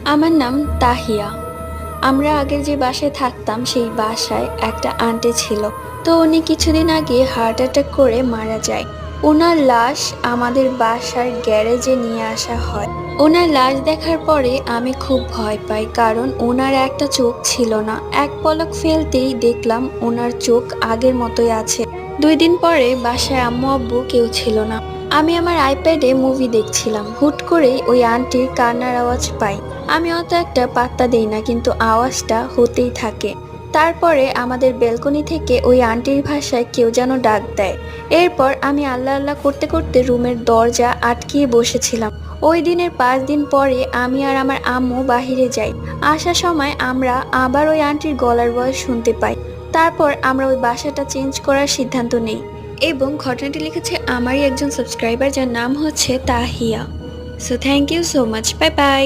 আমার নাম তাহিয়া। আমরা আগের যে বাসায় থাকতাম সেই বাসায় একটা আন্টি ছিল। তো উনি কিছুদিন আগে হার্ট অ্যাটাক করে মারা যায়। ওনার লাশ আমাদের বাসার গ্যারেজে নিয়ে আসা হয়। ওনার লাশ দেখার পরে আমি খুব ভয় পাই, কারণ ওনার একটা চোখ ছিল না। এক পলক ফেলতেই দেখলাম ওনার চোখ আগের মতোই আছে। 2 দিন পরে বাসায় আম্মু আব্বু কেউ ছিল না। আমি আমার আইপ্যাডে মুভি দেখছিলাম, হুট করেই ওই আন্টির কান্নার আওয়াজ পাই। আমি অত একটা পাত্তা দেই না, কিন্তু আওয়াজটা হতেই থাকে। তারপরে আমাদের ব্যালকনি থেকে ওই আন্টির ভাষায় কেউ যেন ডাক দেয়। এরপর আমি আল্লাহ আল্লাহ করতে করতে রুমের দরজা আটকিয়ে বসেছিলাম। ওই দিনের 5 দিন পরে আমি আর আমার আম্মু বাহিরে যাই। আসার সময় আমরা আবার ওই আন্টির গলার ভয়েস শুনতে পাই। তারপর আমরা ওই বাসাটা চেঞ্জ করার সিদ্ধান্ত নেই। এবং ঘটনাটি লিখেছে আমারই একজন সাবস্ক্রাইবার, যার নাম হচ্ছে Tahiya. So thank you so much, bye by.